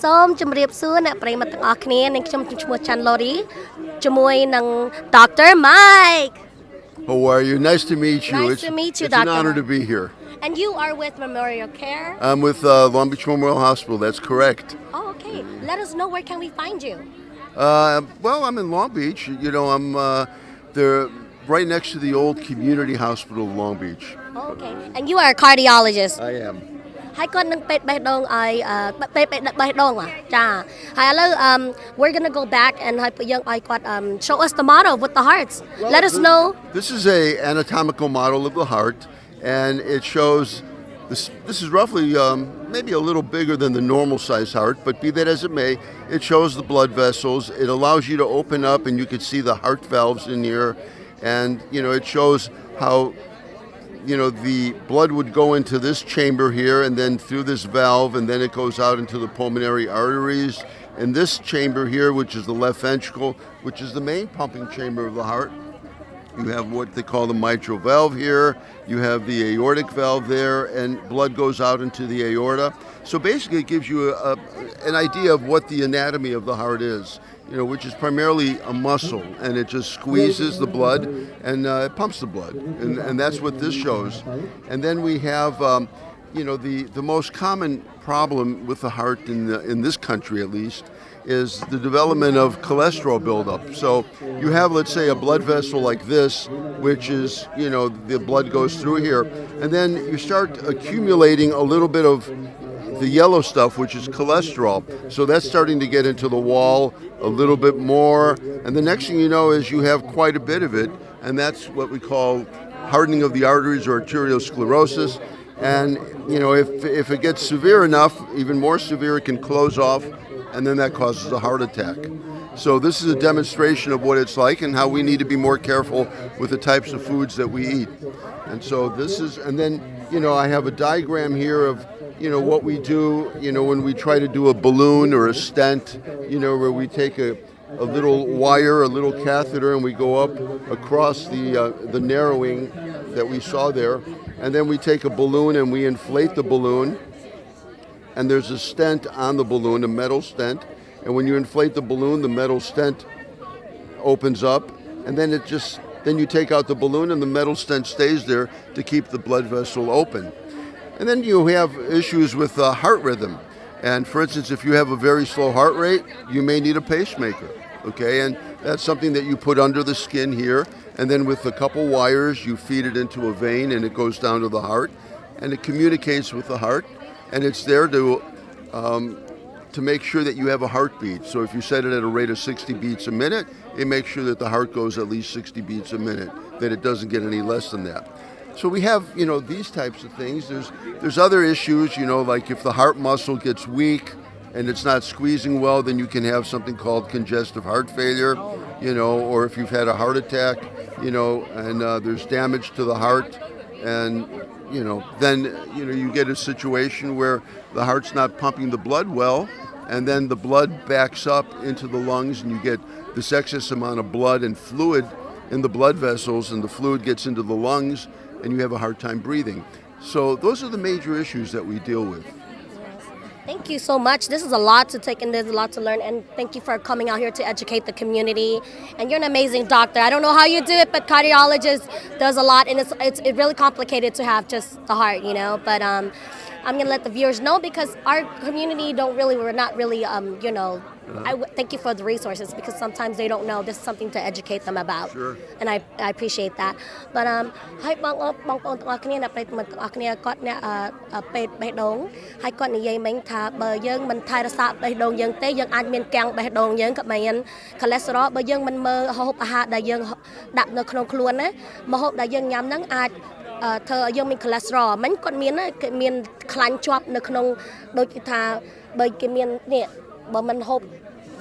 សូមជម្រាបសួរអ្នកប្រិយមិត្តទាំងអស់គ្នានិងខ្ញុំឈ្មោះ Chanlori ជាមួយនឹង Dr. Mike. How are you? Nice to meet you. Nice to meet you, It's an Dr. honor to Mike. be here. And you are with Memorial Care? I'm with Long Beach Memorial Hospital. That's correct. Oh, okay. Let us know where can we find you. Well, I'm in Long Beach. You know, I'm there right next to the old community hospital of Long Beach. Oh, okay. And you are a cardiologist. I am. ហើយគាត់នឹងពេទ្យបេះដូងឲ្យពេទ្យបេះដូងចាហើយឥឡូវ we're going to go back and ហើយយើងឲ្យគាត់ show us the model with the hearts. Let us know. This is a anatomical model of the heart, and it shows this is roughly maybe a little bigger than the normal size heart, but be that as it may, it shows the blood vessels. It allows you to open up and you can see the heart valves in here, and you know it shows how the blood would go into this chamber here and then through this valve, and then it goes out into the pulmonary arteries. And this chamber here, which is the left ventricle, which is the main pumping chamber of the heart. You have what they call the mitral valve here. You have the aortic valve there, and blood goes out into the aorta. So basically it gives you an idea of what the anatomy of the heart is, which is primarily a muscle, and it just squeezes the blood and it pumps the blood. And that's what this shows. And then we have, the most common problem with the heart in this country at least is the development of cholesterol buildup. So you have, let's say, a blood vessel like this, which is, the blood goes through here, and then you start accumulating a little bit of the yellow stuff, which is cholesterol. So that's starting to get into the wall a little bit more, and the next thing you know is you have quite a bit of it, and that's what we call hardening of the arteries or arteriosclerosis. And if it gets severe enough, even more severe, it can close off, and then that causes a heart attack. So this is a demonstration of what it's like and how we need to be more careful with the types of foods that we eat. And so this is, and then, I have a diagram here of, what we do, when we try to do a balloon or a stent, where we take a little wire, a little catheter, and we go up across the narrowing that we saw there. And then we take a balloon and we inflate the balloon. And there's a stent on the balloon, a metal stent. And when you inflate the balloon, the metal stent opens up. And then then you take out the balloon and the metal stent stays there to keep the blood vessel open. And then you have issues with heart rhythm. And for instance, if you have a very slow heart rate, you may need a pacemaker. Okay, and that's something that you put under the skin here. And then with a couple wires, you feed it into a vein and it goes down to the heart. And it communicates with the heart. And it's there to make sure that you have a heartbeat. So if you set it at a rate of 60 beats a minute, it makes sure that the heart goes at least 60 beats a minute, that it doesn't get any less than that. So we have, these types of things. There's other issues, like if the heart muscle gets weak and it's not squeezing well, then you can have something called congestive heart failure, or if you've had a heart attack, and there's damage to the heart, and then you get a situation where the heart's not pumping the blood well, and then the blood backs up into the lungs, and you get this excess amount of blood and fluid in the blood vessels, and the fluid gets into the lungs, and you have a hard time breathing. So those are the major issues that we deal with. Thank you so much. This is a lot to take in. There's a lot to learn, and thank you for coming out here to educate the community. And you're an amazing doctor. I don't know how you do it, but cardiologist does a lot, and it's really complicated to have just the heart, But I'm gonna let the viewers know because our community we're not really, thank you for the resources because sometimes they don't know. This is something to educate them about. Sure. And I appreciate that. But ហើយបងប្អូនទាំងអស់គ្នាអ្នកប្រិយមិត្តទាំងអស់គ្នាគាត់អ្នកពេទ្យបេះដូងហើយគាត់និយាយមិញថាបើយើងមិនថែរក្សាបេះដូងយើងទេយើងអាចមានកាំងបេះដូងយើងក៏មាន cholesterol បើយើងមិនមើលហូបអាហារដែលយើងដាក់នៅក្នុងខ្លួនណាម្ហូបដែលយើងញ៉ាំហ្នឹងអាចធ្វើឲ្យយើងមាន cholesterol មិញគាត់មានខ្លាញ់ជាប់នៅក្នុងដូចគេថាបើគេមាននេះបើមិនហូប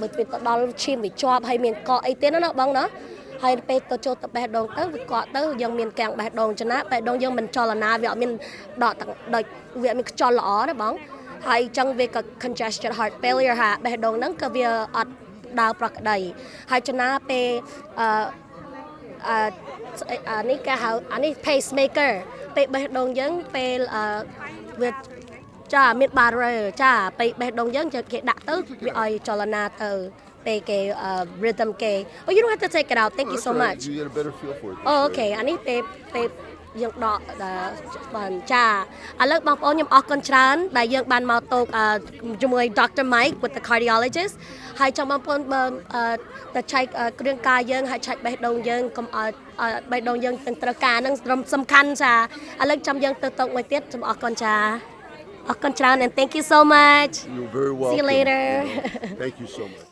បើទៅដល់ឈាមវាជាប់ហើយមានកកអីទៀតណាបងណាហើយពេលទៅចូលទៅបេះដូងទៅវាកកទៅយើងមានកាំងបេះដូងចំណាបេះដូងយើងមិនចលនាវាអត់មានដកដូចវាមានខ្យល់ល្អណាបងហើយអញ្ចឹងវាក៏ congested heart failure ហាបេះដូងហ្នឹងក៏វាអត់ដើរប្រក្រតីហើយចំណាពេលនេះគេហៅអានេះ pacemaker ពេលបេះដូងយើងពេលវា ចាមាន barrier ចាពេលបេះដូងយើងគេដាក់ទៅវាឲ្យចលនាទៅពេលគេ rhythm គេ Oh you don't have to take it out thank you so That's right. much You get a better feel for it. Oh okay អានេះពេលយើងដកបានចាឥឡូវបងប្អូនខ្ញុំអរគុណច្រើនដែលយើងបានមកតូកជាមួយ Dr. Mike with the cardiologist ហើយចង់បងប្អូនបើទៅឆែកគ្រឿងកាយយើងហើយឆែកបេះដូងយើងកុំឲ្យបេះដូងយើងទាំងត្រូវការហ្នឹងសំខាន់ចាឥឡូវចាំយើងទៅតូកមួយទៀតសូមអរគុណចាអរគុណច្រើន and thank you so much You're very welcome. See you later. Thank you so much.